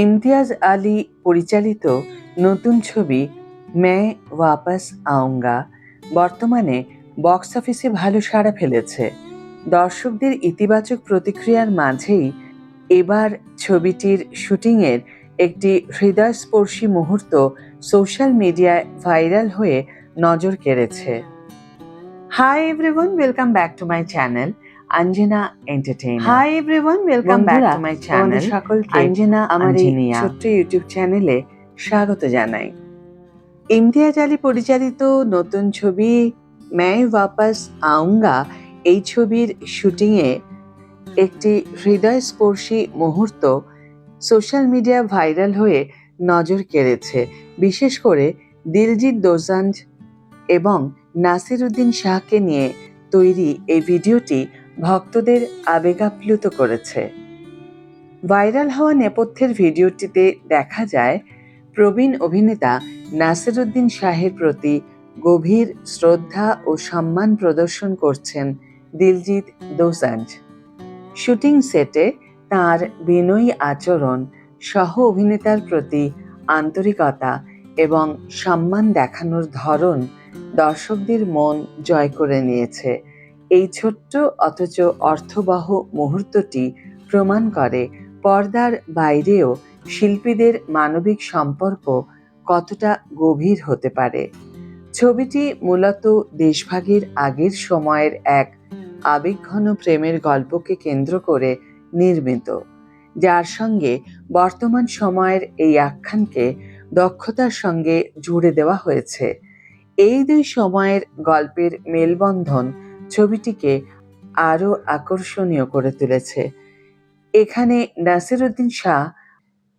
ইমতিয়াজ আলী পরিচালিত নতুন ছবি मैं वापस आऊंगा বর্তমানে বক্স অফিসে ভালো সাড়া ফেলেছে। দর্শকদের ইতিবাচক প্রতিক্রিয়ার মাঝেই এবার ছবিটির শুটিংয়ের একটি হৃদয়স্পর্শী মুহূর্ত সোশ্যাল মিডিয়ায় ভাইরাল হয়ে নজর কেড়েছে। Hi everyone, welcome back to my channel Anjana entertainer. Hi everyone, welcome back to my channel. সকলকে আঞ্জনা আমার এই ছোট্ট ইউটিউব চ্যানেলে স্বাগত জানাই। ইমতিয়াজ আলী পরিচালিত নতুন ছবি मैं वापस आऊंगा এই ছবির শুটিংয়ে একটি হৃদয়স্পর্শী মুহূর্ত সোশ্যাল মিডিয়া ভাইরাল হয়ে নজর কেড়েছে। বিশেষ করে দিলজিৎ দোসাঞ্জ এবং নাসিরুদ্দিন শাহকে নিয়ে তৈরি এই ভিডিওটি ভক্তদের আবেগাপ্লুত করেছে। ভাইরাল হওয়া নেপথ্যের ভিডিওটিতে দেখা যায় প্রবীণ অভিনেতা নাসিরুদ্দিন শাহের প্রতি গভীর শ্রদ্ধা ও সম্মান প্রদর্শন করছেন দিলজিৎ দোসাঞ্জ। শুটিং সেটে তার বিনয়ী আচরণ, সহ অভিনেতার প্রতি আন্তরিকতা এবং সম্মান দেখানোর ধরন দর্শকদের মন জয় করে নিয়েছে। এই ছোট্ট অথচ অর্থবহ মুহূর্তটি প্রমাণ করে পর্দার বাইরেও শিল্পীদের মানবিক সম্পর্ক কতটা গভীর হতে পারে। ছবিটি মূলত দেশভাগের আগের সময়ের এক আবেগঘন প্রেমের গল্পকে কেন্দ্র করে নির্মিত, যার সঙ্গে বর্তমান সময়ের এই আখ্যানকে দক্ষতার সঙ্গে জুড়ে দেওয়া হয়েছে। এই দুই সময়ের গল্পের মেলবন্ধন ছবিটিকে আরও আকর্ষণীয় করে তুলেছে। এখানে নাসিরুদ্দিন শাহ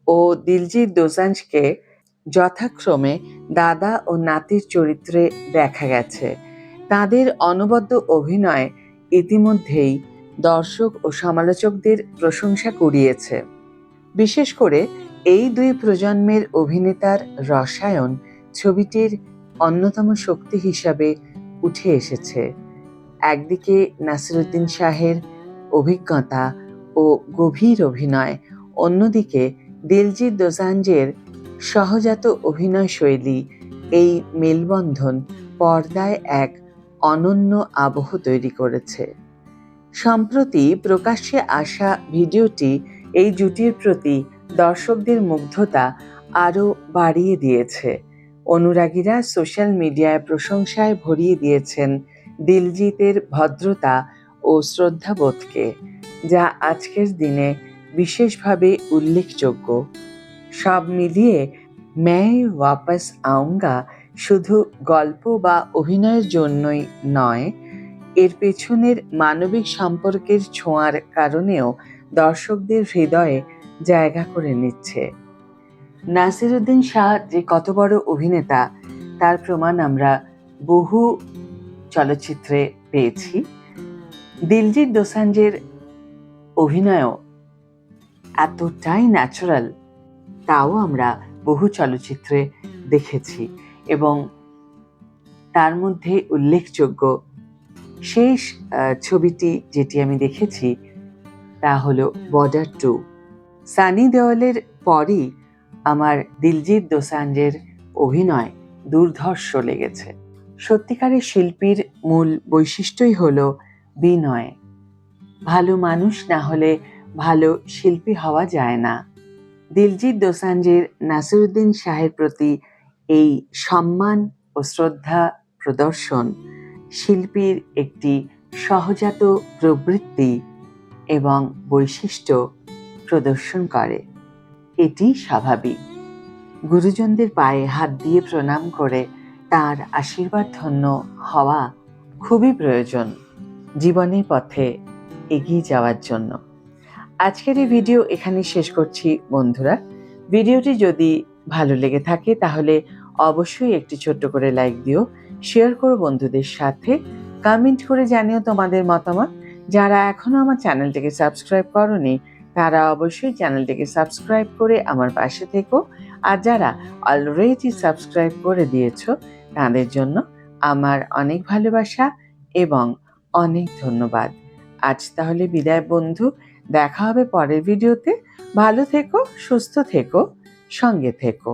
ও দিলজিৎ দোসাঞ্জকে যথাক্রমে দাদা ও নাতির চরিত্রে দেখা গেছে। তাদের অনবদ্য অভিনয় ইতিমধ্যেই দর্শক ও সমালোচকদের প্রশংসা কুড়িয়েছে। বিশেষ করে এই দুই প্রজন্মের অভিনেতার রসায়ন ছবিটির অন্যতম শক্তি হিসাবে উঠে এসেছে। একদিকে নাসিরুদ্দিন শাহের অভিজ্ঞতা ও গভীর অভিনয়, অন্যদিকে দিলজিৎ দোসাঞ্জের সহজাত অভিনয় শৈলী। এই মেলবন্ধন পর্দায় এক অনন্য আবহ তৈরি করেছে। সম্প্রতি প্রকাশ্যে আসা ভিডিওটি এই জুটির প্রতি দর্শকদের মুগ্ধতা আরও বাড়িয়ে দিয়েছে। অনুরাগীরা সোশ্যাল মিডিয়ায় প্রশংসায় ভরিয়ে দিয়েছেন দিলজিতের ভদ্রতা ও শ্রদ্ধাবোধকে, যা আজকের দিনে বিশেষভাবে উল্লেখযোগ্য। সব মিলিয়ে मैं वापस आऊंगा শুধু গল্প বা অভিনয়ের জন্যই নয়, এর পেছনের মানবিক সম্পর্কের ছোঁয়ার কারণেও দর্শকদের হৃদয়ে জায়গা করে নিচ্ছে। নাসিরুদ্দিন শাহ যে কত বড় অভিনেতা তার প্রমাণ আমরা বহু চলচ্চিত্রে পেয়েছি। দিলজিৎ দোসাঞ্জের অভিনয়ও এতটাই ন্যাচারাল, তাও আমরা বহু চলচ্চিত্রে দেখেছি এবং তার মধ্যে উল্লেখযোগ্য শেষ ছবিটি যেটি আমি দেখেছি তা হলো বর্ডার 2। সানি দেওয়ালের পরই আমার দিলজিৎ দোসাঞ্জের অভিনয় দুর্ধর্ষ লেগেছে। সত্যিকারের শিল্পীর মূল বৈশিষ্ট্যই হলো বিনয়। ভালো মানুষ না হলে ভালো শিল্পী হওয়া যায় না। দিলজিৎ দোসাঞ্জের নাসিরুদ্দিন শাহের প্রতি এই সম্মান ও শ্রদ্ধা প্রদর্শন শিল্পীর একটি সহজাত প্রবৃত্তি এবং বৈশিষ্ট্য প্রদর্শন করে। এটি স্বাভাবিক। গুরুজনদের পায়ে হাত দিয়ে প্রণাম করে তার আশীর্বাদ ধন্য হওয়া খুবই প্রয়োজন জীবনের পথে এগিয়ে যাওয়ার জন্য। আজকের এই ভিডিও এখানে শেষ করছি বন্ধুরা। ভিডিওটি যদি ভালো লেগে থাকে তাহলে অবশ্যই একটি ছোট্ট করে লাইক দিও, শেয়ার করো বন্ধুদের সাথে, কমেন্ট করে জানিও তোমাদের মতামত। যারা এখনো আমার চ্যানেলটিকে সাবস্ক্রাইব করোনি তারা অবশ্যই চ্যানেলটিকে সাবস্ক্রাইব করে আমার পাশে থেকো, আর যারা অলরেডি সাবস্ক্রাইব করে দিয়েছো তাদের জন্য আমার অনেক ভালোবাসা এবং অনেক ধন্যবাদ। আজ তাহলে বিদায় বন্ধু, দেখা হবে পরের ভিডিওতে ভালো থেকো, সুস্থ থেকো, সঙ্গে থেকো।